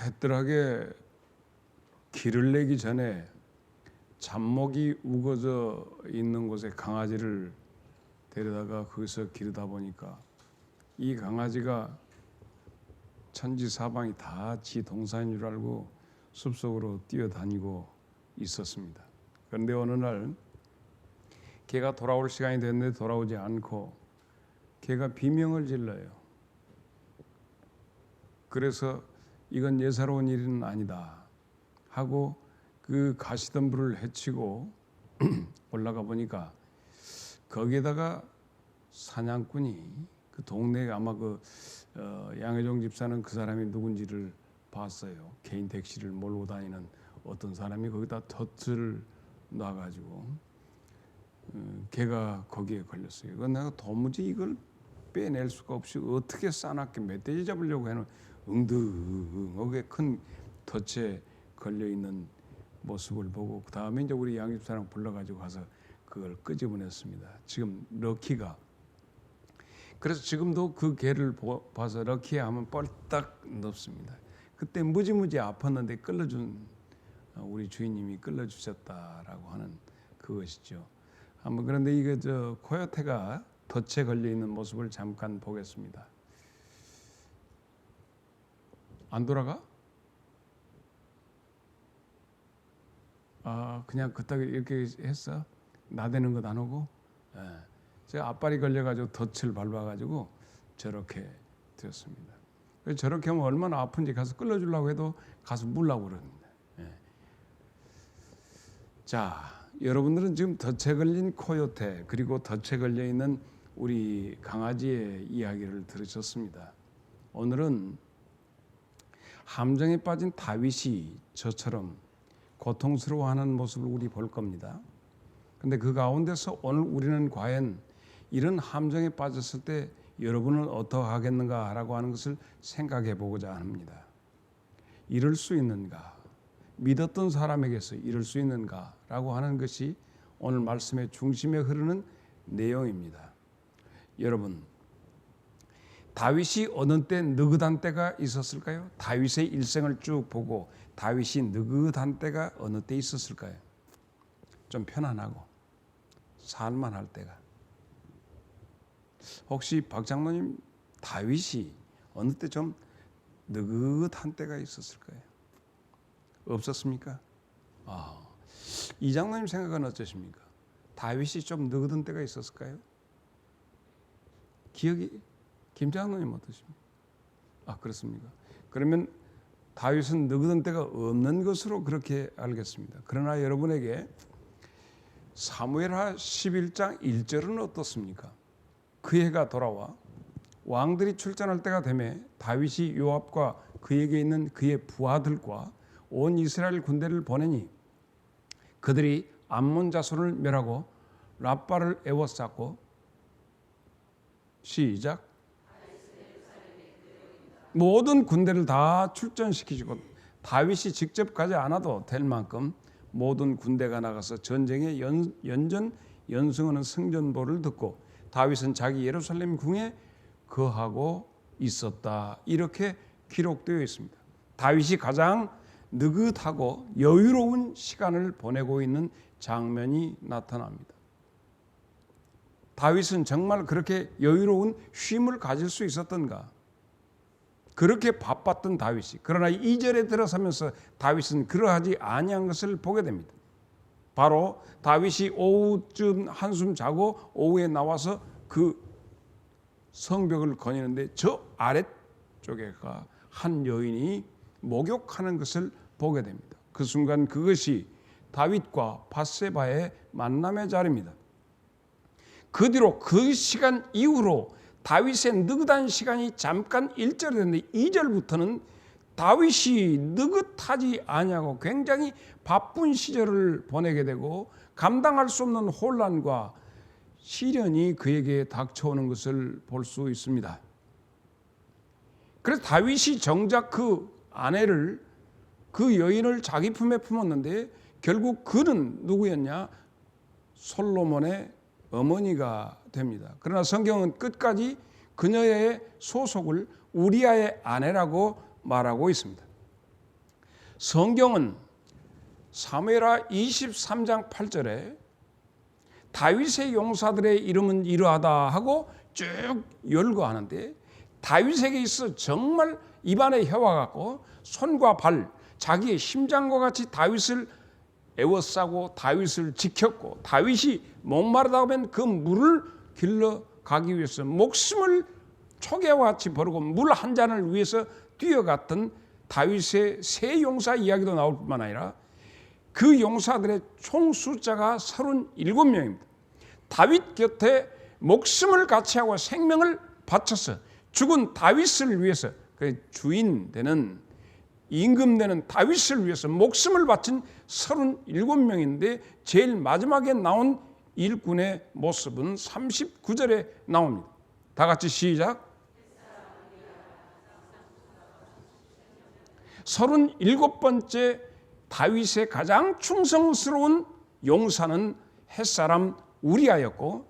해뜰하게 기를 내기 전에 잡목이 우거져 있는 곳에 강아지를 데려다가 거기서 기르다 보니까 이 강아지가 천지사방이 다 지 동산인 줄 알고 숲속으로 뛰어다니고 있었습니다. 그런데 어느 날 개가 돌아올 시간이 됐는데 돌아오지 않고 개가 비명을 질러요. 그래서 이건 예사로운 일은 아니다 하고 그 가시덤불을 헤치고 올라가 보니까 거기에다가 사냥꾼이 그 동네에 아마 양혜종 집사는 그 사람이 누군지를 봤어요. 개인 택시를 몰고 다니는 어떤 사람이 거기다 덫을 놔가지고 개가 거기에 걸렸어요. 그건 내가 도무지 이걸 빼낼 수가 없이 어떻게 싸납게 멧돼지 잡으려고 해는 엉덩하게 큰 덫에 걸려 있는 모습을 보고 그 다음에 이제 우리 양 집사랑 불러가지고 가서 그걸 끄집어냈습니다. 지금 럭키가 그래서 지금도 그 개를 봐서 럭키 하면 뻘딱 넣습니다. 그때 무지무지 아팠는데 끌어준 우리 주인님이 끌어주셨다라고 하는 그것이죠. 한번 그런데 이게 코요테가 덫에 걸려 있는 모습을 잠깐 보겠습니다. 안 돌아가? 그냥 그따위 이렇게 했어? 나대는 것 안 오고? 예. 제가 앞발이 걸려가지고 덫을 밟아가지고 저렇게 되었습니다. 저렇게 하면 얼마나 아픈지 가서 끌어주려고 해도 가서 물라고 그러는데. 예. 자, 여러분들은 지금 덫에 걸린 코요테 그리고 덫에 걸려 있는 우리 강아지의 이야기를 들으셨습니다. 오늘은 함정에 빠진 다윗이 저처럼 고통스러워하는 모습을 우리 볼 겁니다. 근데 그 가운데서 오늘 우리는 과연 이런 함정에 빠졌을 때 여러분은 어떠하겠는가라고 하는 것을 생각해 보고자 합니다. 이럴 수 있는가? 믿었던 사람에게서 이럴 수 있는가라고 하는 것이 오늘 말씀의 중심에 흐르는 내용입니다. 여러분, 다윗이 어느 때 느긋한 때가 있었을까요? 다윗의 일생을 쭉 보고 다윗이 느긋한 때가 어느 때 있었을까요? 좀 편안하고 살만할 때가. 혹시 박 장로님 다윗이 어느 때 좀 느긋한 때가 있었을까요? 없었습니까? 이 장로님 생각은 어떠십니까? 다윗이 좀 느긋한 때가 있었을까요? 기억이 김 장로님 어떠십니까? 그렇습니까? 그러면 다윗은 느긋한 때가 없는 것으로 그렇게 알겠습니다. 그러나 여러분에게 사무엘하 11장 1절은 어떻습니까? 그 해가 돌아와 왕들이 출전할 때가 되매 다윗이 요압과 그에게 있는 그의 부하들과 온 이스라엘 군대를 보내니 그들이 암몬 자손을 멸하고 랍바를 에워쌌고 시작 모든 군대를 다 출전시키시고 다윗이 직접 가지 않아도 될 만큼 모든 군대가 나가서 전쟁에 연승하는 승전보를 듣고 다윗은 자기 예루살렘 궁에 거하고 있었다. 이렇게 기록되어 있습니다. 다윗이 가장 느긋하고 여유로운 시간을 보내고 있는 장면이 나타납니다. 다윗은 정말 그렇게 여유로운 쉼을 가질 수 있었던가? 그렇게 바빴던 다윗이 그러나 2절에 들어서면서 다윗은 그러하지 아니한 것을 보게 됩니다. 바로 다윗이 오후쯤 한숨 자고 오후에 나와서 그 성벽을 거니는데 저 아래쪽에가 한 여인이 목욕하는 것을 보게 됩니다. 그 순간 그것이 다윗과 밧세바의 만남의 자리입니다. 그 뒤로 그 시간 이후로 다윗의 느긋한 시간이 잠깐 1절에 됐는데 2절부터는 다윗이 느긋하지 아니하고 굉장히 바쁜 시절을 보내게 되고 감당할 수 없는 혼란과 시련이 그에게 닥쳐오는 것을 볼 수 있습니다. 그래서 다윗이 정작 그 아내를 그 여인을 자기 품에 품었는데 결국 그는 누구였냐? 솔로몬의 어머니가 됩니다. 그러나 성경은 끝까지 그녀의 소속을 우리아의 아내라고 말하고 있습니다. 성경은 사무엘하 23장 8절에 다윗의 용사들의 이름은 이러하다 하고 쭉 열거하는데, 다윗에게 있어 정말 입안에 혀와 같고 손과 발, 자기의 심장과 같이 다윗을 애워싸고 다윗을 지켰고, 다윗이 목마르다 하면 그 물을 길러 가기 위해서 목숨을 초계와 같이 버리고 물 한 잔을 위해서 뛰어갔던 다윗의 세 용사 이야기도 나올 뿐만 아니라 그 용사들의 총 숫자가 37명입니다. 다윗 곁에 목숨을 같이하고 생명을 바쳐서 죽은 다윗을 위해서, 그 주인 되는, 임금 되는 다윗을 위해서 목숨을 바친 37명인데 제일 마지막에 나온 일꾼의 모습은 39절에 나옵니다. 다 같이 시작. 37번째 다윗의 가장 충성스러운 용사는 햇사람 우리아였고,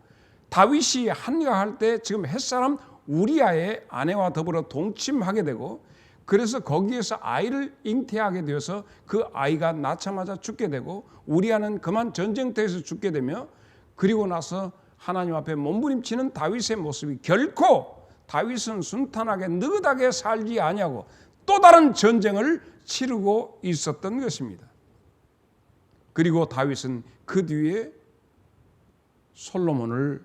다윗이 한가할 때 지금 햇사람 우리아의 아내와 더불어 동침하게 되고, 그래서 거기에서 아이를 잉태하게 되어서 그 아이가 낳자마자 죽게 되고, 우리아는 그만 전쟁터에서 죽게 되며, 그리고 나서 하나님 앞에 몸부림치는 다윗의 모습이 결코 다윗은 순탄하게 느긋하게 살지 아니하고 또 다른 전쟁을 치르고 있었던 것입니다. 그리고 다윗은 그 뒤에 솔로몬을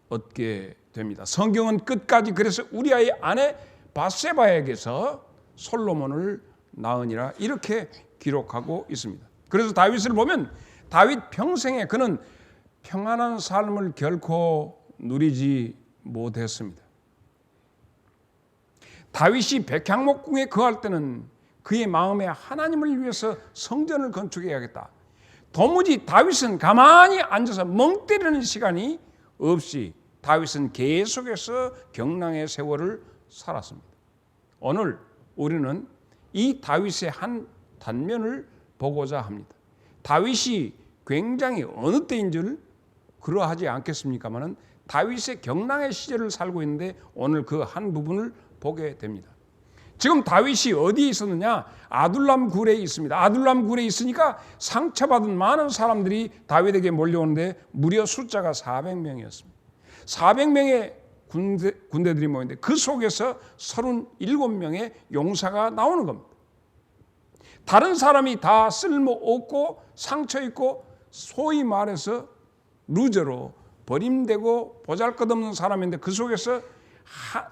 얻게 됩니다. 성경은 끝까지 그래서 우리아의 아내 바세바에게서 솔로몬을 낳으니라 이렇게 기록하고 있습니다. 그래서 다윗을 보면 다윗 평생에 그는 평안한 삶을 결코 누리지 못했습니다. 다윗이 백향목궁에 거할 때는 그의 마음에 하나님을 위해서 성전을 건축해야겠다. 도무지 다윗은 가만히 앉아서 멍 때리는 시간이 없이 다윗은 계속해서 경랑의 세월을 살았습니다. 오늘 우리는 이 다윗의 한 단면을 보고자 합니다. 다윗이 굉장히 어느 때인 줄 그러하지 않겠습니까마는 다윗의 경랑의 시절을 살고 있는데 오늘 그 한 부분을 보게 됩니다. 지금 다윗이 어디에 있었느냐? 아둘람 굴에 있습니다. 아둘람 굴에 있으니까 상처받은 많은 사람들이 다윗에게 몰려오는데 무려 숫자가 400명이었습니다. 400명의 군대들이 모였는데 그 속에서 37명의 용사가 나오는 겁니다. 다른 사람이 다 쓸모없고 상처 있고 소위 말해서 루저로 버림되고 보잘것없는 사람인데 그 속에서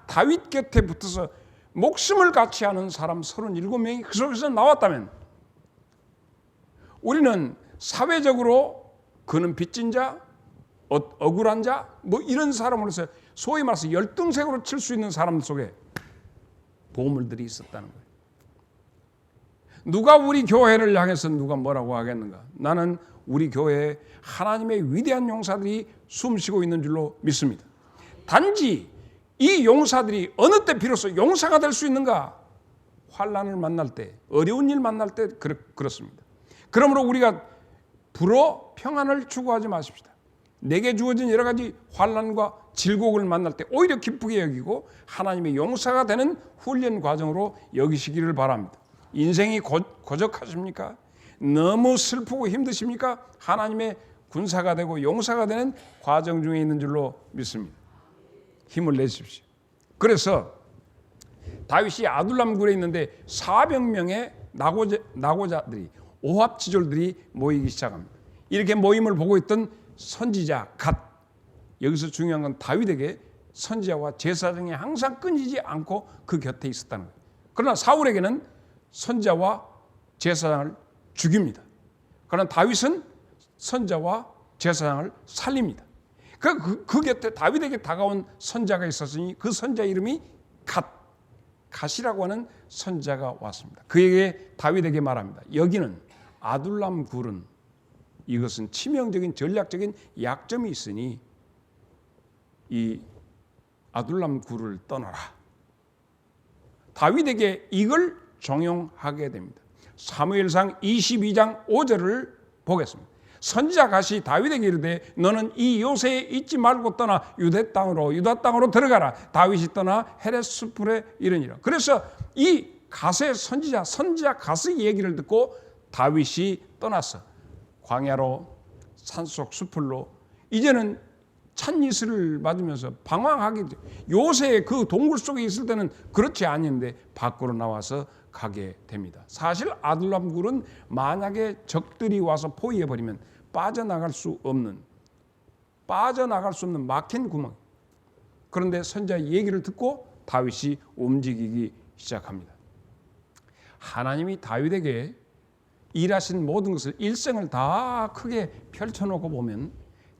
다윗 곁에 붙어서 목숨을 같이 하는 사람 37명이 그 속에서 나왔다면 우리는 사회적으로 그는 빚진 자, 억울한 자, 뭐 이런 사람으로서 소위 말해서 열등색으로 칠 수 있는 사람들 속에 보물들이 있었다는 거예요. 누가 우리 교회를 향해서 누가 뭐라고 하겠는가? 나는 우리 교회에 하나님의 위대한 용사들이 숨쉬고 있는 줄로 믿습니다. 단지 이 용사들이 어느 때 비로소 용사가 될 수 있는가? 환난을 만날 때, 어려운 일 만날 때 그렇습니다. 그러므로 우리가 불어 평안을 추구하지 마십시다. 내게 주어진 여러 가지 환난과 질곡을 만날 때 오히려 기쁘게 여기고 하나님의 용사가 되는 훈련 과정으로 여기시기를 바랍니다. 인생이 고적하십니까? 너무 슬프고 힘드십니까? 하나님의 군사가 되고 용사가 되는 과정 중에 있는 줄로 믿습니다. 힘을 내십시오. 그래서 다윗이 아둘람 굴에 있는데 400명의 낙오자들이 오합지졸들이 모이기 시작합니다. 이렇게 모임을 보고 있던 선지자 갓, 여기서 중요한 건 다윗에게 선지자와 제사장이 항상 끊이지 않고 그 곁에 있었다는 거예요. 그러나 사울에게는 선지자와 제사장을 죽입니다. 그러나 다윗은 선지자와 제사장을 살립니다. 그 곁에 다윗에게 다가온 선지자가 있었으니 그 선지자 이름이 갓이라고 하는 선지자가 왔습니다. 그에게 다윗에게 말합니다. 여기는 아둘람 굴은 이것은 치명적인 전략적인 약점이 있으니 이 아둘람 굴을 떠나라. 다윗에게 이걸 종용하게 됩니다. 사무엘상 22장 5절을 보겠습니다. 선지자 갓이 다윗에게 이르되 너는 이 요새에 있지 말고 떠나 유다 땅으로 들어가라. 다윗이 떠나 헤레스풀에 이르니라. 그래서 이 가세 선지자 가세 얘기를 듣고 다윗이 떠났어. 광야로 산속 숲으로. 이제는 찬이슬을 맞으면서 방황하게 돼. 요새 그 동굴 속에 있을 때는 그렇지 않은데 밖으로 나와서 가게 됩니다. 사실 아둘람 굴은 만약에 적들이 와서 포위해버리면 빠져나갈 수 없는 막힌 구멍. 그런데 선지자의 얘기를 듣고 다윗이 움직이기 시작합니다. 하나님이 다윗에게 일하신 모든 것을 일생을 다 크게 펼쳐놓고 보면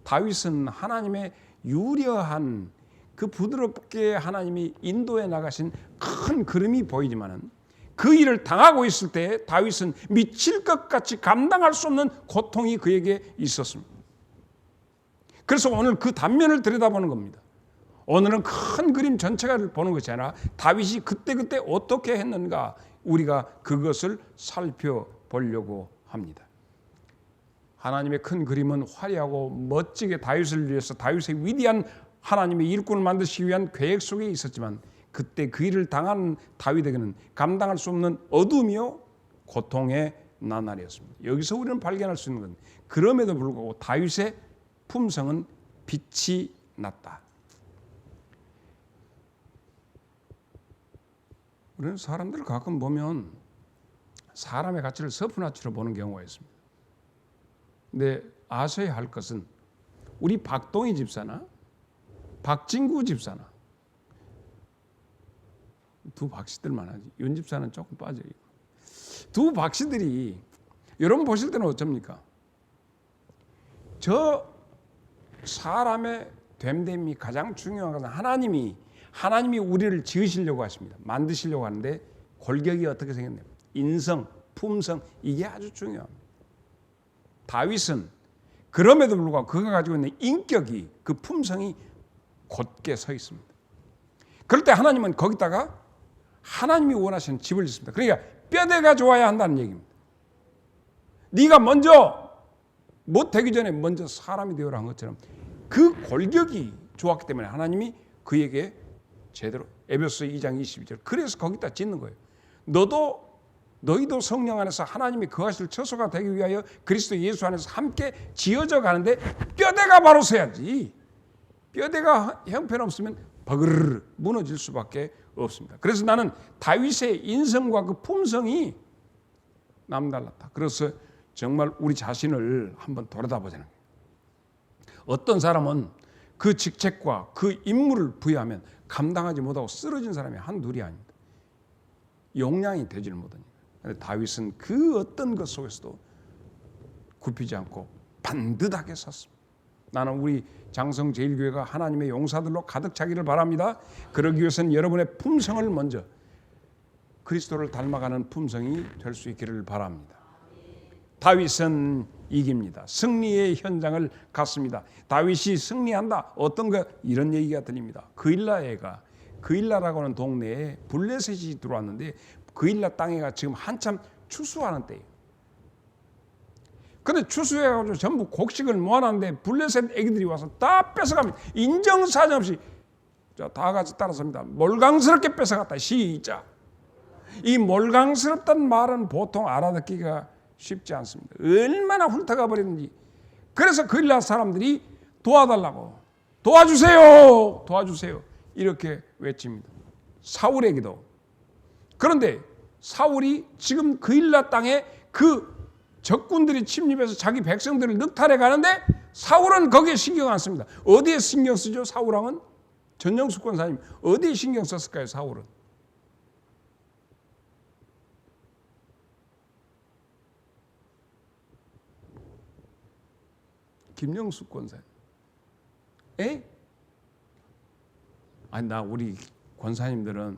다윗은 하나님의 유려한 그 부드럽게 하나님이 인도해 나가신 큰 그림이 보이지만은 그 일을 당하고 있을 때 다윗은 미칠 것 같이 감당할 수 없는 고통이 그에게 있었습니다. 그래서 오늘 그 단면을 들여다보는 겁니다. 오늘은 큰 그림 전체가 보는 것이 아니라 다윗이 그때 어떻게 했는가 우리가 그것을 살펴보려고 합니다. 하나님의 큰 그림은 화려하고 멋지게 다윗을 위해서 다윗의 위대한 하나님의 일꾼을 만드시기 위한 계획 속에 있었지만 그때 그 일을 당한 다윗에게는 감당할 수 없는 어둠이요 고통의 나날이었습니다. 여기서 우리는 발견할 수 있는 건 그럼에도 불구하고 다윗의 품성은 빛이 났다. 우리는 사람들을 가끔 보면 사람의 가치를 서푼아치로 보는 경우가 있습니다. 근데 아셔야 할 것은 우리 박동희 집사나 박진구 집사나 두 박씨들만 하지. 윤 집사는 조금 빠져요. 두 박씨들이 여러분 보실 때는 어쩝니까? 저 사람의 됨됨이 가장 중요한 것은 하나님이 우리를 지으시려고 하십니다. 만드시려고 하는데 골격이 어떻게 생겼나요? 인성, 품성 이게 아주 중요합니다. 다윗은 그럼에도 불구하고 그가 가지고 있는 인격이 그 품성이 곧게 서 있습니다. 그럴 때 하나님은 거기다가 하나님이 원하시는 집을 짓습니다. 그러니까 뼈대가 좋아야 한다는 얘기입니다. 네가 먼저 못되기 전에 먼저 사람이 되어라 한 것처럼 그 골격이 좋았기 때문에 하나님이 그에게 제대로 에베소 2장 22절 그래서 거기다 짓는 거예요. 너희도 성령 안에서 하나님이 거하실 처소가 되기 위하여 그리스도 예수 안에서 함께 지어져 가는데 뼈대가 바로 서야지. 뼈대가 형편없으면 버그르르 무너질 수밖에 없습니다. 그래서 나는 다윗의 인성과 그 품성이 남달랐다. 그래서 정말 우리 자신을 한번 돌아다보자는 거예요. 어떤 사람은 그 직책과 그 임무를 부여하면 감당하지 못하고 쓰러진 사람이 한둘이 아닙니다. 용량이 되지를 못하니까. 그런데 다윗은 그 어떤 것 속에서도 굽히지 않고 반듯하게 섰습니다. 나는 우리 장성제일교회가 하나님의 용사들로 가득 차기를 바랍니다. 그러기 위해서는 여러분의 품성을 먼저 그리스도를 닮아가는 품성이 될 수 있기를 바랍니다. 다윗은 이깁니다. 승리의 현장을 갔습니다. 다윗이 승리한다. 어떤 거 이런 얘기가 들립니다. 그일라라고 하는 동네에 블레셋이 들어왔는데 그일라 땅에가 지금 한참 추수하는 때예요. 근데 추수해가지고 전부 곡식을 모아놨는데 블레셋 애기들이 와서 다 뺏어갑니다. 인정사정 없이 다 같이 따라섭니다. 몰강스럽게 뺏어갔다. 시작. 이 몰강스럽다는 말은 보통 알아듣기가 쉽지 않습니다. 얼마나 훑어가 버리는지. 그래서 그일라 사람들이 도와달라고 도와주세요 이렇게 외칩니다. 사울에게도. 그런데 사울이 지금 그일라 땅에 그 적군들이 침입해서 자기 백성들을 늑탈해 가는데 사울은 거기에 신경 안 씁니다. 어디에 신경 쓰죠? 사울왕은 전영수권사님 어디에 신경 썼을까요? 사울은 김영숙 권사님. 아니 나 우리 권사님들은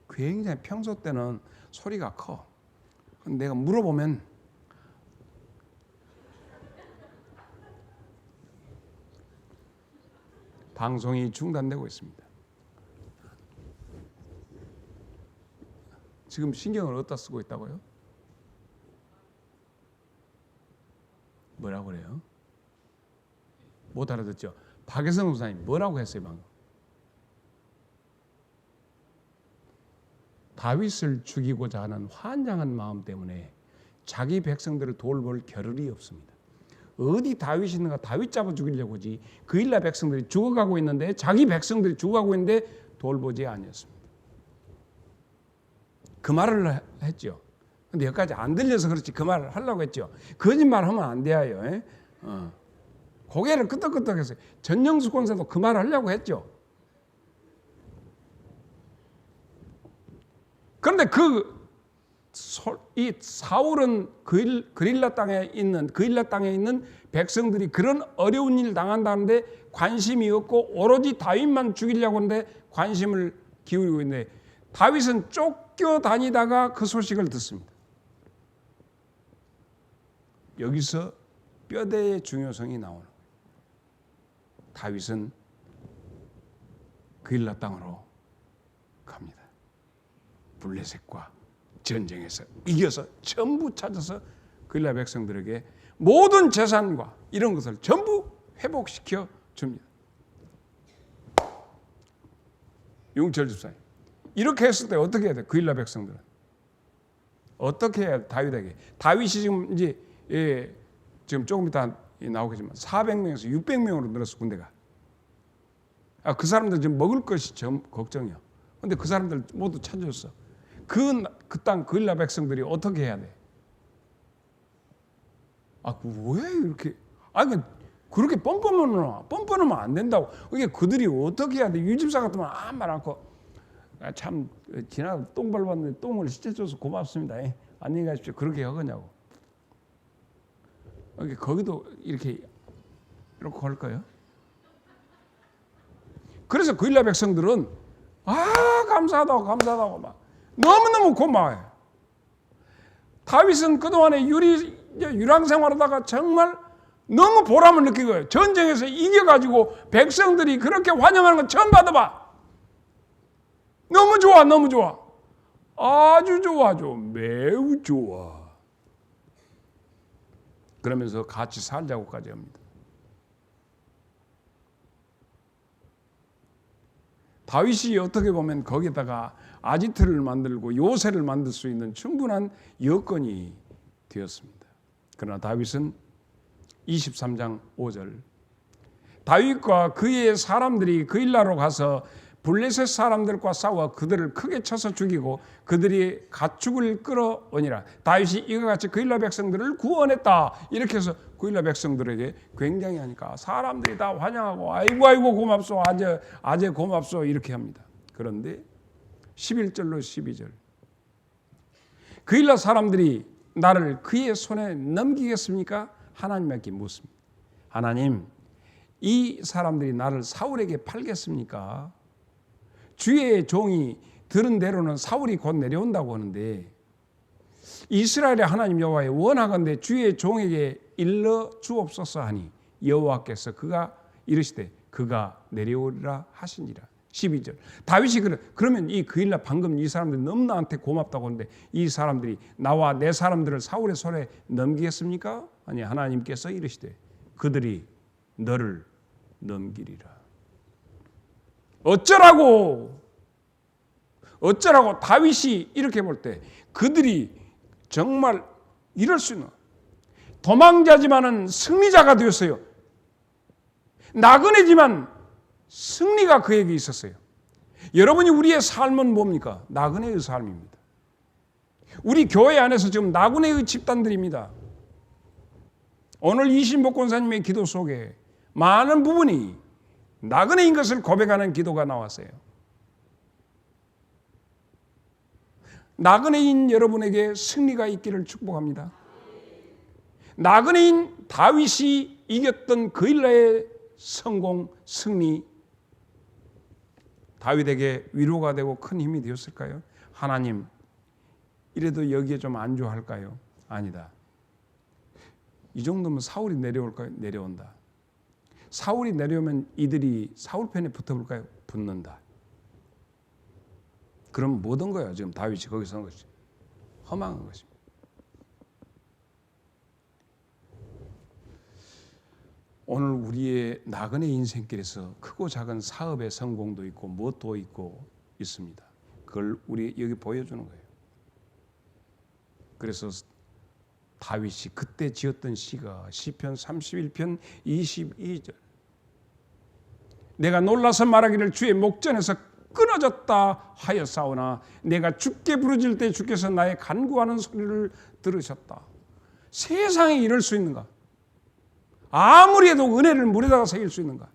굉장히 평소 때는 소리가 커. 내가 물어보면 방송이 중단되고 있습니다. 지금 신경을 어디다 쓰고 있다고요? 뭐라고 그래요? 못 알아듣죠? 박혜성 목사님 뭐라고 했어요 방금? 다윗을 죽이고자 하는 환장한 마음 때문에 자기 백성들을 돌볼 겨를이 없습니다. 어디 다윗이 있는가 다윗 잡아 죽이려고 하지 그일라 백성들이 죽어가고 있는데 자기 백성들이 죽어가고 있는데 돌보지 아니었습니다. 그 말을 했죠. 근데 여기까지 안 들려서 그렇지 그 말을 하려고 했죠. 거짓말하면 안 돼요. 고개를 끄덕끄덕했어요. 전영수 권사도 그 말을 하려고 했죠. 그런데 이 사울은 그릴라 땅에 있는 백성들이 그런 어려운 일 당한다는데 관심이 없고 오로지 다윗만 죽이려고 하는데 관심을 기울이고 있는데 다윗은 쫓겨다니다가 그 소식을 듣습니다. 여기서 뼈대의 중요성이 나오는 거예요. 다윗은 그릴라 땅으로 갑니다. 블레셋과 전쟁에서 이겨서 전부 찾아서 그릴라 백성들에게 모든 재산과 이런 것을 전부 회복시켜 줍니다. 용철 집사님 이렇게 했을 때 어떻게 해야 돼? 그릴라 백성들은 어떻게 해야 돼? 다윗이 지금 이제 지금 조금 이따 나오겠지만 400명에서 600명으로 늘었어 군대가. 그 사람들 지금 먹을 것이 좀 걱정이야. 근데 그 사람들 모두 찾아줬어. 그 땅 그릴라 백성들이 어떻게 해야 돼? 왜 이렇게? 그렇게 뻔뻔하면 안 된다고. 이게 그들이 어떻게 해야 돼? 유집사 같으면 아무 말 않고 참 지나가 똥 밟았는데 똥을 씻어줘서 고맙습니다. 안녕히 가십시오. 그렇게 하겠냐고. 거기도 이렇게 할 거예요? 그래서 그릴라 백성들은 감사하다고 막 너무너무 고마워요. 다윗은 그동안에 유랑 생활하다가 정말 너무 보람을 느끼고요. 전쟁에서 이겨가지고 백성들이 그렇게 환영하는 건 처음 받아봐. 너무 좋아. 아주 좋아. 매우 좋아. 그러면서 같이 살자고까지 합니다. 다윗이 어떻게 보면 거기다가 아지트를 만들고 요새를 만들 수 있는 충분한 여건이 되었습니다. 그러나 다윗은 23장 5절 다윗과 그의 사람들이 그일라로 가서 블레셋 사람들과 싸워 그들을 크게 쳐서 죽이고 그들이 가축을 끌어오니라. 다윗이 이와 같이 그일라 백성들을 구원했다. 이렇게 해서 그일라 백성들에게 굉장히 하니까 사람들이 다 환영하고 아이고 고맙소 아재 고맙소 이렇게 합니다. 그런데 11절로 12절 그일라 사람들이 나를 그의 손에 넘기겠습니까? 하나님께 묻습니다. 하나님 이 사람들이 나를 사울에게 팔겠습니까? 주의 종이 들은 대로는 사울이 곧 내려온다고 하는데 이스라엘의 하나님 여호와의 원하건대 주의 종에게 일러 주옵소서 하니 여호와께서 그가 이르시되 그가 내려오리라 하시니라. 12절 다윗이 그러면 이 그일라 방금 이 사람들이 너무 나한테 고맙다고 하는데 이 사람들이 나와 내 사람들을 사울의 손에 넘기겠습니까? 아니 하나님께서 이르시되 그들이 너를 넘기리라. 어쩌라고 다윗이 이렇게 볼 때 그들이 정말 이럴 수 있는 도망자지만은 승리자가 되었어요. 나그네지만 승리가 그에게 있었어요. 여러분이 우리의 삶은 뭡니까? 나그네의 삶입니다. 우리 교회 안에서 지금 나그네의 집단들입니다. 오늘 이신복 권사님의 기도 속에 많은 부분이 나그네인 것을 고백하는 기도가 나왔어요. 나그네인 여러분에게 승리가 있기를 축복합니다. 나그네인 다윗이 이겼던 그일라의 성공, 승리 다윗에게 위로가 되고 큰 힘이 되었을까요? 하나님 이래도 여기에 좀 안주할까요? 아니다. 이 정도면 사울이 내려올까요? 내려온다. 사울이 내려오면 이들이 사울 편에 붙어볼까요? 붙는다. 그럼 뭐 든 거야? 지금 다윗이 거기서 한 것이 허망한 것입니다. 오늘 우리의 나그네 인생길에서 크고 작은 사업의 성공도 있고 무엇도 있고 있습니다. 그걸 우리 여기 보여주는 거예요. 그래서 다윗이 그때 지었던 시가 시편 31편 22절. 내가 놀라서 말하기를 주의 목전에서 끊어졌다 하였사오나 내가 주께 부르짖을 때 주께서 나의 간구하는 소리를 들으셨다. 세상에 이럴 수 있는가? 아무리 해도 은혜를 물에다가 새길 수 있는가?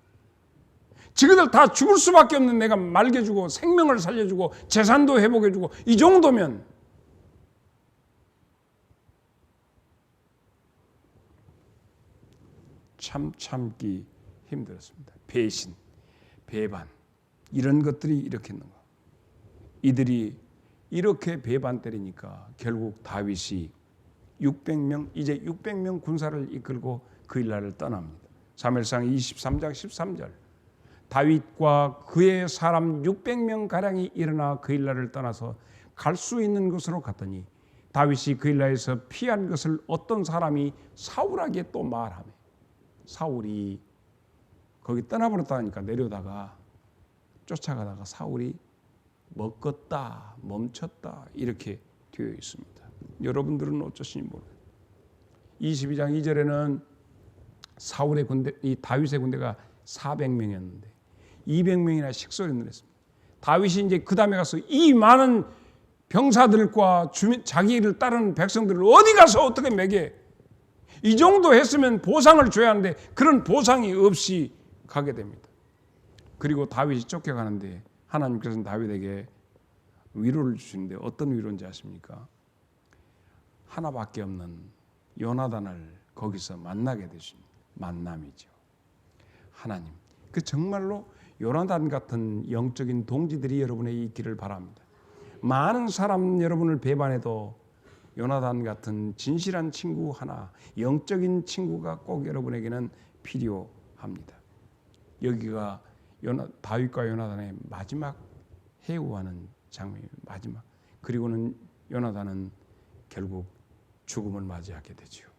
지그들 다 죽을 수밖에 없는 내가 말겨주고 생명을 살려주고 재산도 회복해주고 이 정도면 참 참기 힘들었습니다. 배신, 배반 이런 것들이 일으켰는가? 이들이 이렇게 배반 때리니까 결국 다윗이 600명 이제 600명 군사를 이끌고 그 일날을 떠납니다. 사무엘상 23장 13절 다윗과 그의 사람 600명 가량이 일어나 그 일날을 떠나서 갈 수 있는 곳으로 갔더니 다윗이 그 일날에서 피한 것을 어떤 사람이 사울에게 또 말하며 사울이 거기 떠나버렸다니까 내려다가 쫓아가다가 사울이 먹었다 멈췄다 이렇게 되어 있습니다. 여러분들은 어쩌시니 모르겠어요. 22장 2절에는 사울의 군대, 이 다윗의 군대가 400명이었는데 200명이나 식소리를 했습니다. 다윗이 이제 그 다음에 가서 이 많은 병사들과 자기를 따르는 백성들을 어디 가서 어떻게 먹여? 이 정도 했으면 보상을 줘야 하는데 그런 보상이 없이 가게 됩니다. 그리고 다윗이 쫓겨가는데 하나님께서는 다윗에게 위로를 주시는데 어떤 위로인지 아십니까? 하나밖에 없는 요나단을 거기서 만나게 되신 만남이죠. 하나님, 그 정말로 요나단 같은 영적인 동지들이 여러분의 있기를 바랍니다. 많은 사람 여러분을 배반해도 요나단 같은 진실한 친구 하나, 영적인 친구가 꼭 여러분에게는 필요합니다. 여기가 다윗과 요나단의 마지막 해우하는 장면입니다. 마지막. 그리고는 요나단은 결국 죽음을 맞이하게 되죠.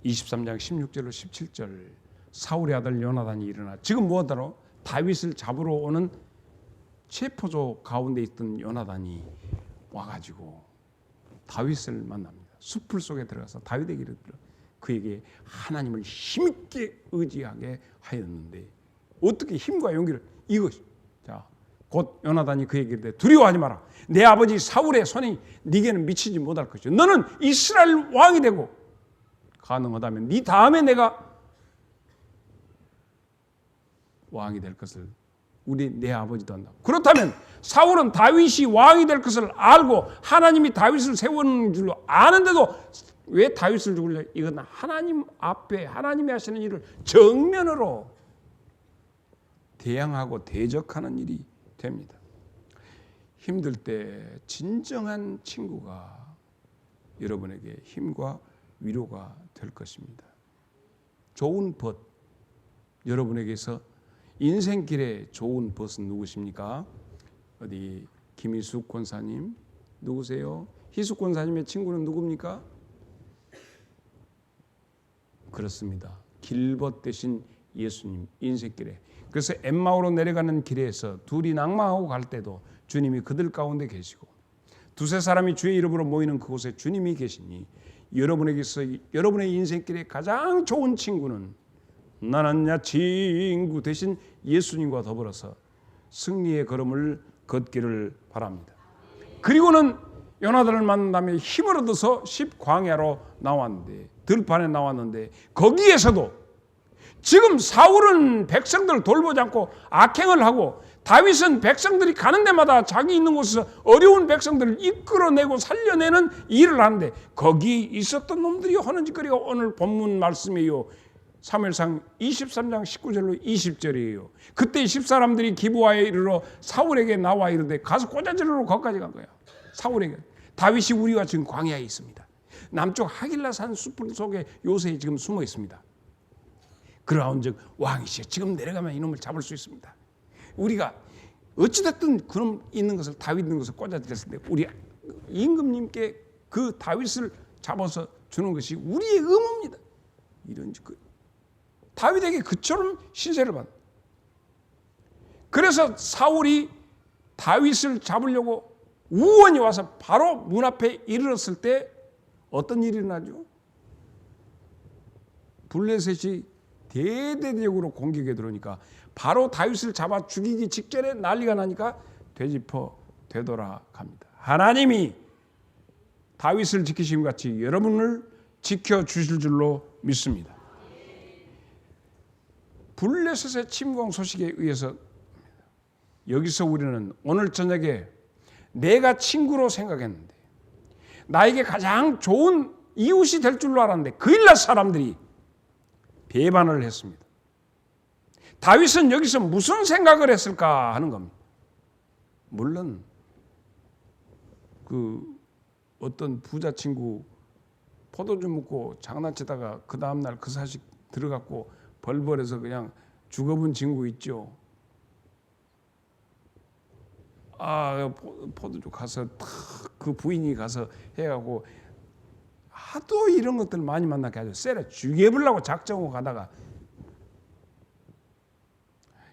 23장 16절로 17절 사울의 아들 요나단이 일어나 지금 뭐하더라? 다윗을 잡으러 오는 체포조 가운데 있던 요나단이 와가지고 다윗을 만납니다. 숲을 속에 들어가서 다윗에게 이르더라. 그에게 하나님을 힘있게 의지하게 하였는데 어떻게 힘과 용기를 이것이 자 곧 요나단이 그에게 이르되 두려워하지 마라. 내 아버지 사울의 손이 네게는 미치지 못할 것이요 너는 이스라엘 왕이 되고 가능하다면 네 다음에 내가 왕이 될 것을 내 아버지도 안다. 그렇다면 사울은 다윗이 왕이 될 것을 알고 하나님이 다윗을 세우는 줄로 아는데도 왜 다윗을 죽이려? 이건 하나님 앞에 하나님이 하시는 일을 정면으로 대항하고 대적하는 일이 됩니다. 힘들 때 진정한 친구가 여러분에게 힘과 위로가 될 것입니다. 좋은 벗, 여러분에게서 인생길에 좋은 벗은 누구십니까? 어디 김희숙 권사님 누구세요? 희숙 권사님의 친구는 누굽니까? 그렇습니다. 길벗 대신 예수님 인생길에. 그래서 엠마오로 내려가는 길에서 둘이 낭망하고 갈 때도 주님이 그들 가운데 계시고 두세 사람이 주의 이름으로 모이는 그곳에 주님이 계시니 여러분에게서 여러분의 인생길에 가장 좋은 친구는 나는 야 친구 대신 예수님과 더불어서 승리의 걸음을 걷기를 바랍니다. 그리고는 요나단을 만난 다음에 힘을 얻어서 광야로 나왔는데 들판에 나왔는데 거기에서도 지금 사울은 백성들을 돌보지 않고 악행을 하고 다윗은 백성들이 가는 데마다 자기 있는 곳에서 어려운 백성들을 이끌어내고 살려내는 일을 하는데 거기 있었던 놈들이 하는 짓거리가 오늘 본문 말씀이에요. 사무엘상 23장 19절로 20절이에요. 그때 10사람들이 기브아에 이르러 사울에게 나와 이르되 가서 꽂아지르러 거기까지 간 거야. 사울에게. 다윗이 우리와 지금 광야에 있습니다. 남쪽 하길라산 숲 속에 요새에 지금 숨어 있습니다. 그러한즉 왕이시여 지금 내려가면 이놈을 잡을 수 있습니다. 우리가 어찌됐든 그놈 있는 것을 다윗 있는 것을 꽂아드렸을 때 우리 임금님께 그 다윗을 잡아서 주는 것이 우리의 의무입니다. 이런 다윗에게 그처럼 신세를 받는. 그래서 사울이 다윗을 잡으려고 우원이 와서 바로 문 앞에 이르렀을 때 어떤 일이 일어나죠? 블레셋이 대대적으로 공격에 들어오니까 바로 다윗을 잡아 죽이기 직전에 난리가 나니까 되짚어 되돌아갑니다. 하나님이 다윗을 지키심 같이 여러분을 지켜주실 줄로 믿습니다. 블레셋의 침공 소식에 의해서 여기서 우리는 오늘 저녁에 내가 친구로 생각했는데 나에게 가장 좋은 이웃이 될 줄로 알았는데 그 일날 사람들이 배반을 했습니다. 다윗은 여기서 무슨 생각을 했을까 하는 겁니다. 물론 그 어떤 부자 친구 포도주 먹고 장난치다가 그 다음날 그 사식 들어갔고 벌벌해서 그냥 죽어본 친구 있죠. 포도주 가서 그 부인이 가서 해가고 하도 이런 것들 많이 만나게 하죠. 쎄려 죽여보려고 작정하고 가다가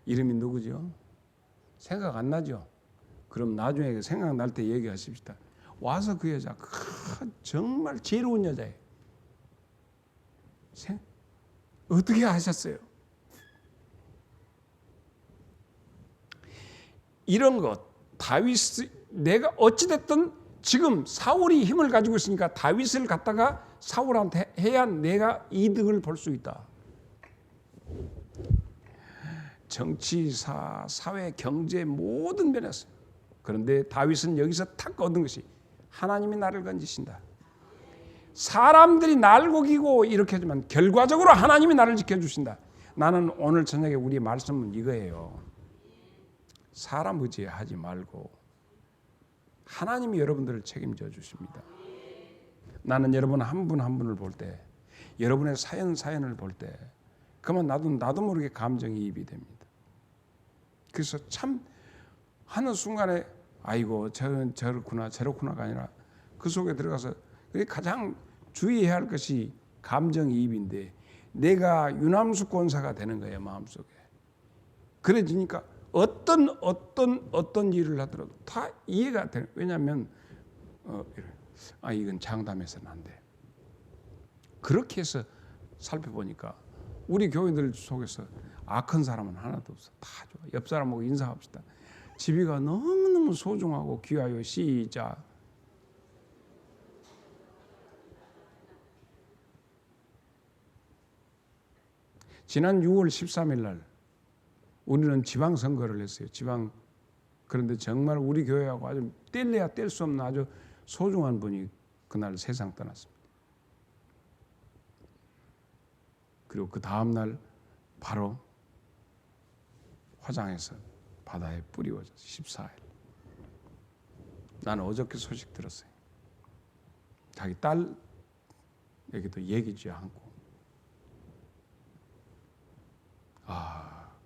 이름이 누구죠? 생각 안 나죠? 그럼 나중에 생각날 때 얘기하십시다. 와서 그 여자 정말 지혜로운 여자예요. 어떻게 하셨어요? 이런 것 다윗 내가 어찌됐든 지금 사울이 힘을 가지고 있으니까 다윗을 갖다가 사울한테 해야 내가 이득을 볼 수 있다. 정치, 사회, 경제 모든 면에서. 그런데 다윗은 여기서 탁 얻은 것이 하나님이 나를 건지신다. 사람들이 날 고기고 이렇게 하지만 결과적으로 하나님이 나를 지켜주신다. 나는 오늘 저녁에 우리 말씀은 이거예요. 사람 의지하지 말고 하나님이 여러분들을 책임져 주십니다. 나는 여러분 한 분 한 분을 볼 때, 여러분의 사연을 볼 때 그만 나도 모르게 감정이입이 됩니다. 그래서 참 하는 순간에 아이고 저렇구나가 아니라 그 속에 들어가서 가장 주의해야 할 것이 감정이입인데 내가 유남숙 권사가 되는 거예요. 마음속에. 그래지니까 어떤 일을 하더라도 다 이해가 돼요. 왜냐하면 이건 장담해서는 안 돼. 그렇게 해서 살펴보니까 우리 교인들 속에서 악한 사람은 하나도 없어. 다 좋아. 옆 사람하고 인사합시다. 집이가 너무너무 소중하고 귀하여. 시작. 지난 6월 13일 날 우리는 지방선거를 했어요. 그런데 정말 우리 교회하고 아주 뗄래야 뗄 수 없는 아주 소중한 분이 그날 세상 떠났습니다. 그리고 그 다음날 바로 화장해서 바다에 뿌리워져서 14일. 나는 어저께 소식 들었어요. 자기 딸에게도 얘기지 않고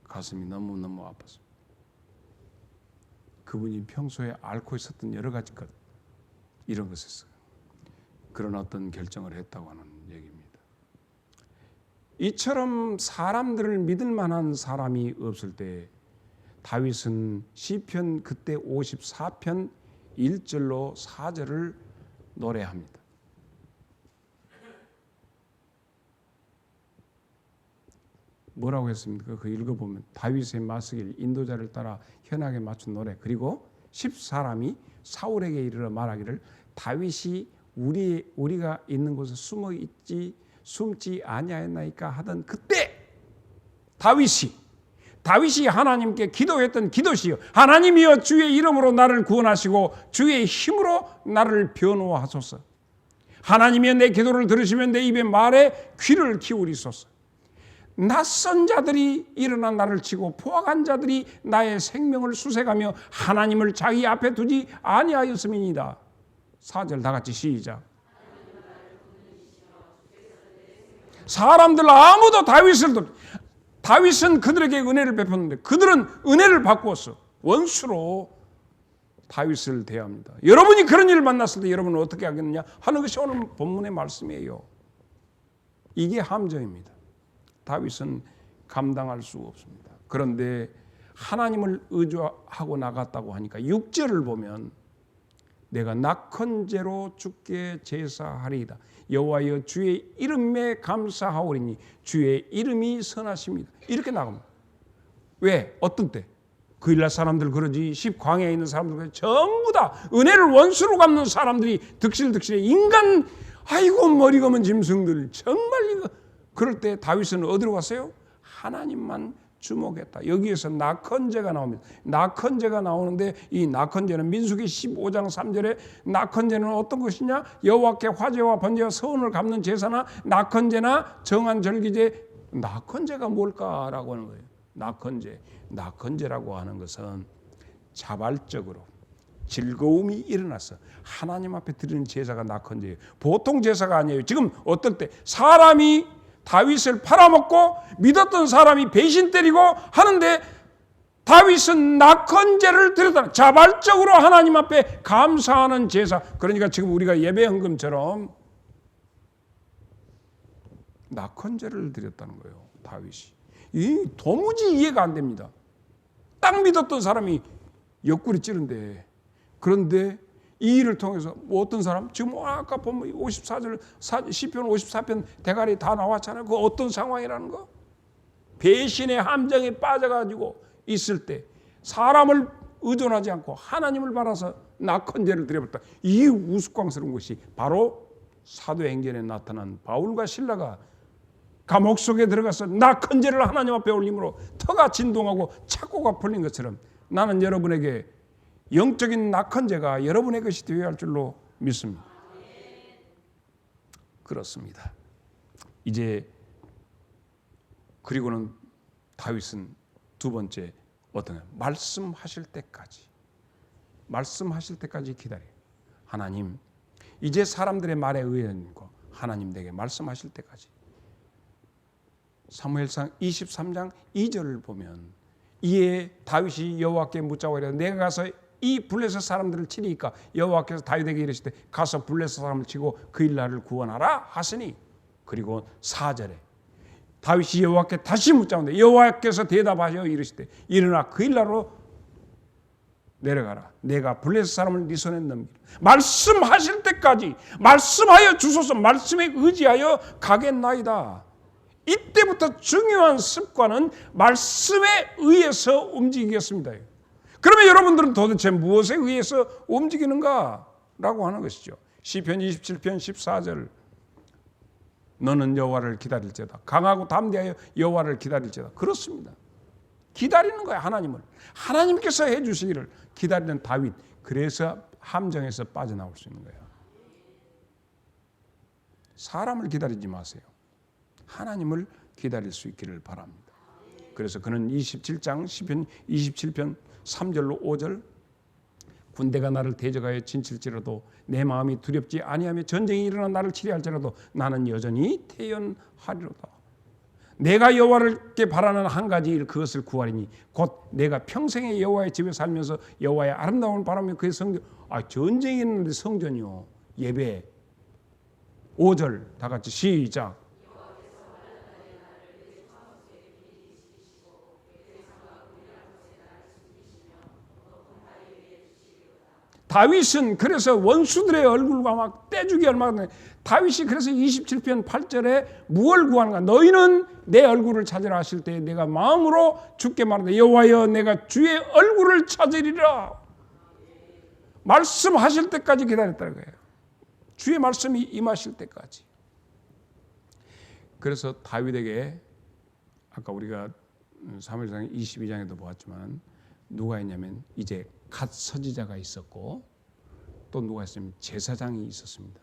가슴이 너무너무 아팠어요. 그분이 평소에 앓고 있었던 여러 가지 것 이런 것에서 그런 어떤 결정을 했다고 하는 얘기입니다. 이처럼 사람들을 믿을 만한 사람이 없을 때 다윗은 시편 그때 54편 1절로 4절을 노래합니다. 뭐라고 했습니까? 그 읽어보면 다윗의 마스길 인도자를 따라 현악에 맞춘 노래. 그리고 10사람이 사울에게 이르러 말하기를 다윗이 우리가 있는 곳에 숨지 아니하였나이까 하던 그때 다윗이 하나님께 기도했던 기도시요 하나님이여 주의 이름으로 나를 구원하시고 주의 힘으로 나를 변호하소서. 하나님이여 내 기도를 들으시면 내 입의 말에 귀를 기울이소서. 낯선 자들이 일어나 나를 치고 포악한 자들이 나의 생명을 수색하며 하나님을 자기 앞에 두지 아니하였음이니이다. 4절 다 같이 시작. 사람들 아무도 다윗은 그들에게 은혜를 베풀었는데 그들은 은혜를 바꾸었어. 원수로 다윗을 대합니다. 여러분이 그런 일을 만났을 때 여러분은 어떻게 하겠느냐 하는 것이 오늘 본문의 말씀이에요. 이게 함정입니다. 다윗은 감당할 수 없습니다. 그런데 하나님을 의지하고 나갔다고 하니까 6절을 보면 내가 낙헌제로 주께 제사하리이다. 여호와여 주의 이름에 감사하오리니 주의 이름이 선하십니다. 이렇게 나갑니다. 왜? 어떤 때? 그 일날 사람들 그러지, 광야에 있는 사람들 그러지, 전부 다 은혜를 원수로 갚는 사람들이 득실득실해. 인간 아이고 머리 검은 짐승들 정말 이거. 그럴 때 다윗은 어디로 갔어요? 하나님만 주목했다. 여기에서 낙헌제가 나옵니다. 낙헌제가 나오는데 이 낙헌제는 민수기 15장 3절에 낙헌제는 어떤 것이냐? 여호와께 화제와 번제와 서운을 갚는 제사나 낙헌제나 정한 절기제. 낙헌제가 뭘까라고 하는 거예요. 낙헌제라고 하는 것은 자발적으로 즐거움이 일어나서 하나님 앞에 드리는 제사가 낙헌제예요. 보통 제사가 아니에요. 지금 어떨 때 사람이 다윗을 팔아먹고 믿었던 사람이 배신 때리고 하는데 다윗은 낙헌제를 드렸다. 자발적으로 하나님 앞에 감사하는 제사. 그러니까 지금 우리가 예배 헌금처럼 낙헌제를 드렸다는 거예요. 다윗이. 이 도무지 이해가 안 됩니다. 딱 믿었던 사람이 옆구리 찌른데, 그런데 이 일을 통해서 어떤 사람, 지금 아까 보면 54절 시편 54편 대가리 다 나왔잖아요. 그 어떤 상황이라는 거? 배신의 함정에 빠져가지고 있을 때 사람을 의존하지 않고 하나님을 바라서 낙헌제를 드려봤다. 이 우스꽝스러운 것이 바로 사도행전에 나타난 바울과 실라가 감옥 속에 들어가서 낙헌제를 하나님 앞에 올림으로 터가 진동하고 착고가 풀린 것처럼 나는 여러분에게 영적인 낙헌제가 여러분의 것이 되어야 할 줄로 믿습니다. 그렇습니다. 이제 그리고는 다윗은 두 번째 어떤 말씀하실 때까지 기다려요. 하나님, 이제 사람들의 말에 의하고 하나님 내게 말씀하실 때까지. 사무엘상 23장 2절을 보면 이에 다윗이 여호와께 묻자고 이르되 내가 가서 이 블레셋 사람들을 치리이까 여호와께서 다윗에게 이르시되 가서 블레셋 사람을 치고 그 일날을 구원하라 하시니. 그리고 4절에 다윗이 여호와께 다시 묻자는데 여호와께서 대답하여 이르시되 일어나 그 일날로 내려가라. 내가 블레셋 사람을 네 손에 넘기라. 말씀하실 때까지 말씀하여 주소서. 말씀에 의지하여 가겠나이다. 이때부터 중요한 습관은 말씀에 의해서 움직이겠습니다. 그러면 여러분들은 도대체 무엇에 의해서 움직이는가라고 하는 것이죠. 시편 27편 14절 너는 여호와를 기다릴지어다. 강하고 담대하여 여호와를 기다릴지어다. 그렇습니다. 기다리는 거야. 하나님을. 하나님께서 해주시기를 기다리는 다윗. 그래서 함정에서 빠져나올 수 있는 거야. 사람을 기다리지 마세요. 하나님을 기다릴 수 있기를 바랍니다. 그래서 그는 27장 시편 27편 3절로 5절 군대가 나를 대적하여 진칠지라도 내 마음이 두렵지 아니하며 전쟁이 일어나 나를 치리할지라도 나는 여전히 태연하리로다. 내가 여호와께 바라는 한 가지 일 그것을 구하리니 곧 내가 평생에 여호와의 집에 살면서 여호와의 아름다움을 바라며 그의 성전. 전쟁이 있는데 성전이요. 예배. 5절 다 같이 시작. 다윗은 그래서 원수들의 얼굴과 막 떼주기 얼마나. 다윗이 그래서 27편 8절에 무엇을 구하는가? 너희는 내 얼굴을 찾으라 하실 때 내가 마음으로 주께 말하되 여호와여 내가 주의 얼굴을 찾으리라. 말씀하실 때까지 기다렸다는 거예요. 주의 말씀이 임하실 때까지. 그래서 다윗에게 아까 우리가 사무엘상 22장에도 보았지만 누가 있냐면 이제 갓 서지자가 있었고 또 누가 있으면 제사장이 있었습니다.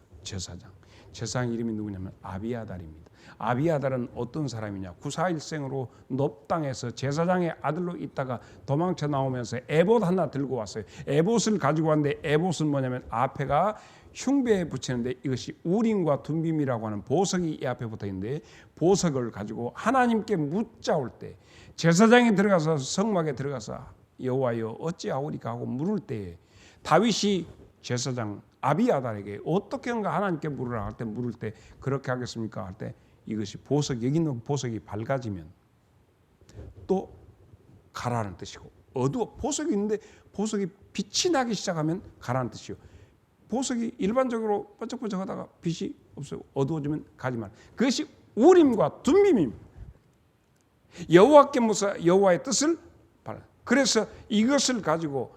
제사장 이름이 누구냐면 아비아달입니다. 아비아달은 어떤 사람이냐? 구사일생으로 놉 땅에서 제사장의 아들로 있다가 도망쳐 나오면서 에봇 하나 들고 왔어요. 에봇을 가지고 왔는데 에봇은 뭐냐면 앞에가 흉배에 붙이는데 이것이 우림과 둠빔이라고 하는 보석이 이 앞에 붙어 있는데 보석을 가지고 하나님께 묻자올 때 제사장이 들어가서 성막에 들어가서 여호와여 어찌하오리까 하고 물을 때 다윗이 제사장 아비아달에게 어떻게 한가 하나님께 물으라 할 때 물을 때 그렇게 하겠습니까 할 때 이것이 보석 여기 있는 보석이 밝아지면 또 가라는 뜻이고, 어두워, 보석이 있는데 보석이 빛이 나기 시작하면 가라는 뜻이요. 보석이 일반적으로 번쩍번쩍하다가 빛이 없어요. 어두워지면 가지 마라. 그것이 우림과 둠빔입니다. 여호와께 무사 여호와의 뜻을 바라. 그래서 이것을 가지고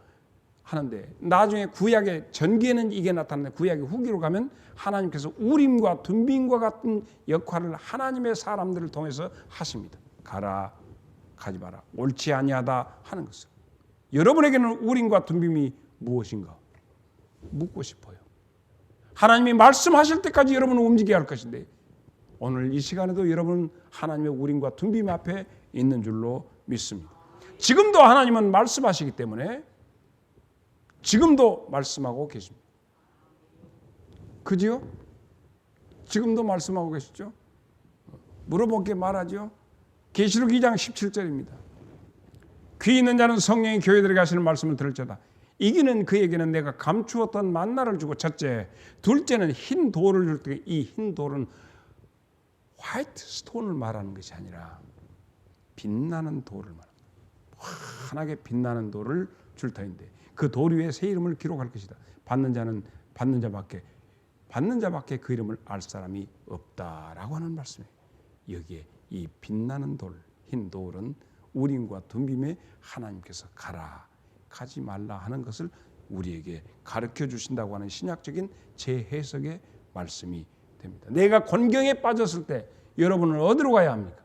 하는데, 나중에 구약의 전기에는 이게 나타나는데 구약의 후기로 가면 하나님께서 우림과 둠빔과 같은 역할을 하나님의 사람들을 통해서 하십니다. 가라, 가지 마라, 옳지 아니하다 하는 것을. 여러분에게는 우림과 둠빔이 무엇인가 묻고 싶어요. 하나님이 말씀하실 때까지 여러분은 움직여야 할 것인데, 오늘 이 시간에도 여러분 하나님의 우림과 둠빔 앞에 있는 줄로 믿습니다. 지금도 하나님은 말씀하시기 때문에 지금도 말씀하고 계십니다. 그지요? 지금도 말씀하고 계시죠? 물어보게 말하죠. 계시록 2장 17절입니다. 귀 있는 자는 성령이 교회들에게 하시는 말씀을 들을지어다. 이기는 그에게는 내가 감추었던 만나를 주고, 첫째, 둘째는 흰 돌을 줄 때, 이 흰 돌은 화이트 스톤을 말하는 것이 아니라 빛나는 돌을 말합니다. 환하게 빛나는 돌을 줄 터인데, 그 돌 위에 새 이름을 기록할 것이다. 받는 자는 받는 자밖에 그 이름을 알 사람이 없다라고 하는 말씀이에요. 여기에 이 빛나는 돌, 흰 돌은 우림과 둠빔에 하나님께서 가라, 가지 말라 하는 것을 우리에게 가르쳐 주신다고 하는 신약적인 재해석의 말씀이 됩니다. 내가 곤경에 빠졌을 때 여러분은 어디로 가야 합니까?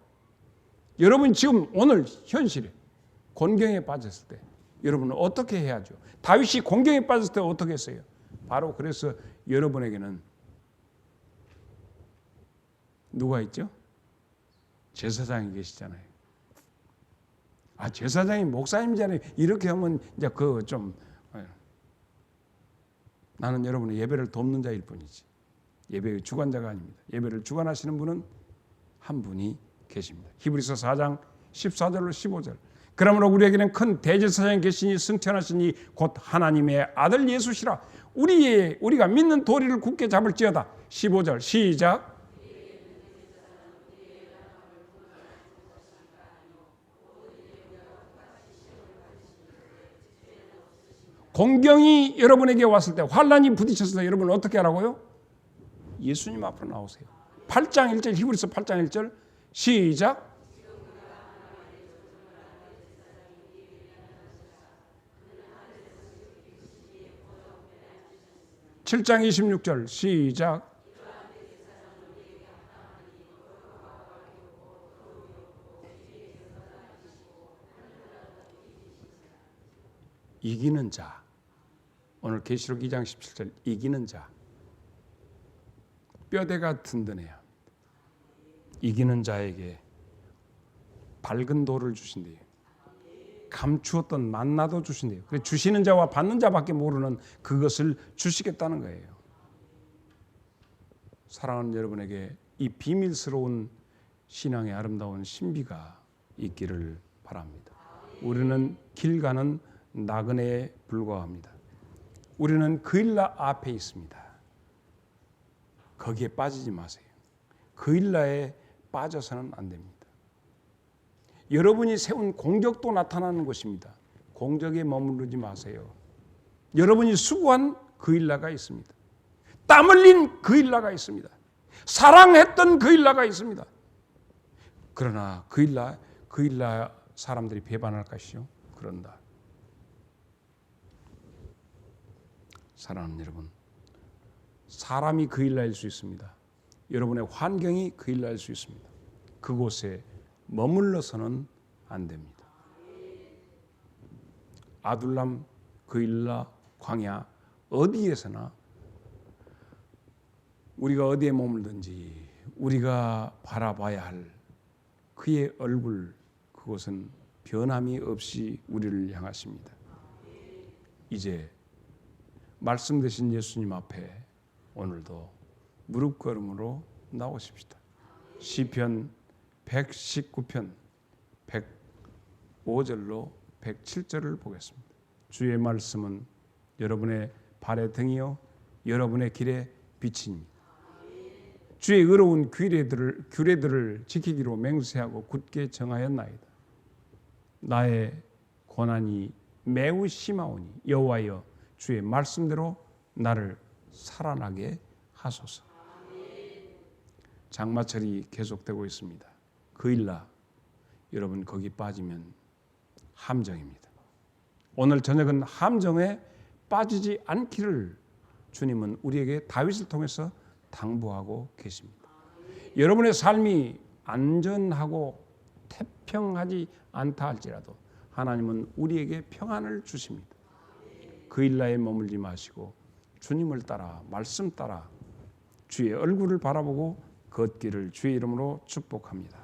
여러분 지금 오늘 현실에 곤경에 빠졌을 때 여러분은 어떻게 해야죠? 다윗이 곤경에 빠졌을 때 어떻게 했어요? 바로 그래서 여러분에게는 누가 있죠? 제사장이 계시잖아요. 아, 제사장이 목사님이잖아요. 이렇게 하면 이제 그 좀, 나는 여러분의 예배를 돕는 자일 뿐이지 예배의 주관자가 아닙니다. 예배를 주관하시는 분은 한 분이 계십니다. 히브리서 4장 14절로 15절. 그러므로 우리에게는 큰 대제사장이 계시니 승천하시니 곧 하나님의 아들 예수시라. 우리가 믿는 도리를 굳게 잡을지어다. 15절 시작. 공경이 여러분에게 왔을 때, 환난이 부딪혔을 때 여러분은 어떻게 하라고요? 예수님 앞으로 나오세요. 8장 1절, 히브리서 8장 1절 시작. 7장 26절 시작. 이기는 자. 오늘 계시록 2장 17절 이기는 자. 뼈대가 든든해야 합니다. 이기는 자에게 밝은 돌을 주신대요. 감추었던 만나도 주신대요. 그래서 주시는 자와 받는 자밖에 모르는 그것을 주시겠다는 거예요. 사랑하는 여러분에게 이 비밀스러운 신앙의 아름다운 신비가 있기를 바랍니다. 우리는 길 가는 나그네에 불과합니다. 우리는 그 일라 앞에 있습니다. 거기에 빠지지 마세요. 그 일라에 빠져서는 안 됩니다. 여러분이 세운 공적도 나타나는 것입니다. 공적에 머무르지 마세요. 여러분이 수고한 그 일라가 있습니다. 땀 흘린 그 일라가 있습니다. 사랑했던 그 일라가 있습니다. 그러나 그 일라 사람들이 배반할 것이요. 그런다. 사랑하는 여러분, 사람이 그 일라일 수 있습니다. 여러분의 환경이 그 일라일 수 있습니다. 그곳에 머물러서는 안 됩니다. 아둘람, 그 일라, 광야 어디에서나 우리가 어디에 머물든지 우리가 바라봐야 할 그의 얼굴, 그것은 변함이 없이 우리를 향하십니다. 이제 말씀 되신 예수님 앞에 오늘도 무릎걸음으로 나오십시다. 시편 119편 105절로 107절을 보겠습니다. 주의 말씀은 여러분의 발의 등이요 여러분의 길의 빛입니다. 주의 의로운 규례들을 지키기로 맹세하고 굳게 정하였나이다. 나의 고난이 매우 심하오니 여호와여 주의 말씀대로 나를 살아나게 하소서. 장마철이 계속되고 있습니다. 그일라 여러분 거기 빠지면 함정입니다. 오늘 저녁은 함정에 빠지지 않기를 주님은 우리에게 다윗을 통해서 당부하고 계십니다. 여러분의 삶이 안전하고 태평하지 않다 할지라도 하나님은 우리에게 평안을 주십니다. 그일라에 머물지 마시고 주님을 따라 말씀 따라 주의 얼굴을 바라보고 걷기를 주의 이름으로 축복합니다.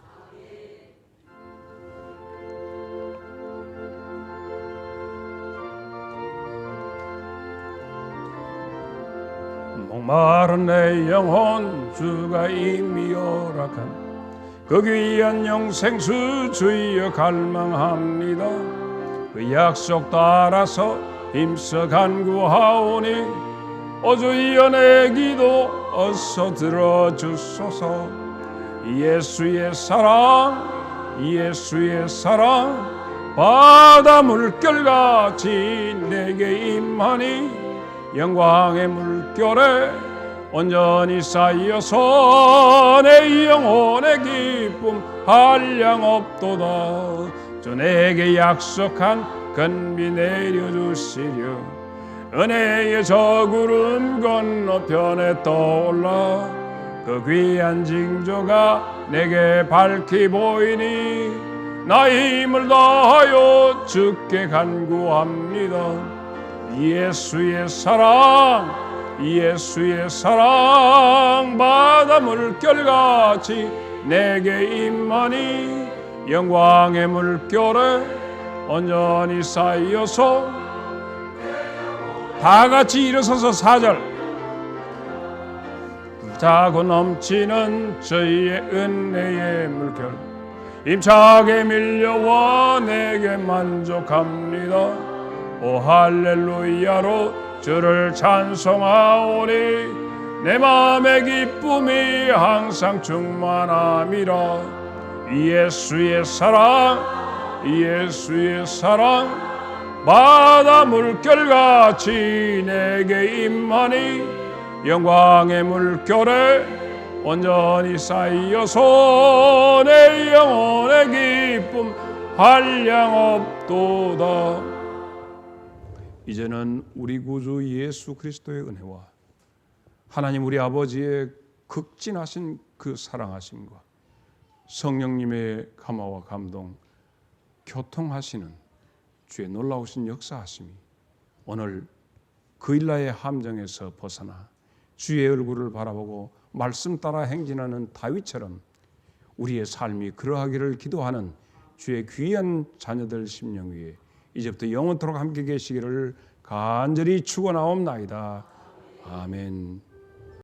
목마른 내 영혼 주가 이미 허락한 그 귀한 영생수 주여 갈망합니다. 그 약속 따라서 힘써 간구하오니 주여 내 기도 어서 들어주소서. 예수의 사랑 예수의 사랑 바다 물결같이 내게 임하니 영광의 물결에 온전히 쌓여서 내 영혼의 기쁨 한량없도다. 주 내게 약속한 건비 내려주시려 은혜의 저 구름 건너편에 떠올라 그 귀한 징조가 내게 밝히 보이니 나 힘을 다하여 주께 간구합니다. 예수의 사랑 예수의 사랑 바다 물결같이 내게 임하니 영광의 물결에 온전히 쌓여서 다 같이 일어서서 4절 자고 넘치는 저희의 은혜의 물결 힘차게 밀려와 내게 만족합니다. 오 할렐루야로 주를 찬송하오니 내 마음의 기쁨이 항상 충만함이라. 예수의 사랑 예수의 사랑 바다 물결같이 내게 임하니 영광의 물결에 온전히 쌓여서 내 영혼의 기쁨 한량없도다. 이제는 우리 구주 예수 그리스도의 은혜와 하나님 우리 아버지의 극진하신 그 사랑하심과 성령님의 감화와 감동, 교통하시는 주의 놀라우신 역사하심이 오늘 그일라의 함정에서 벗어나 주의 얼굴을 바라보고 말씀 따라 행진하는 다윗처럼 우리의 삶이 그러하기를 기도하는 주의 귀한 자녀들 심령 위에 이제부터 영원토록 함께 계시기를 간절히 축원하옵나이다. 아멘.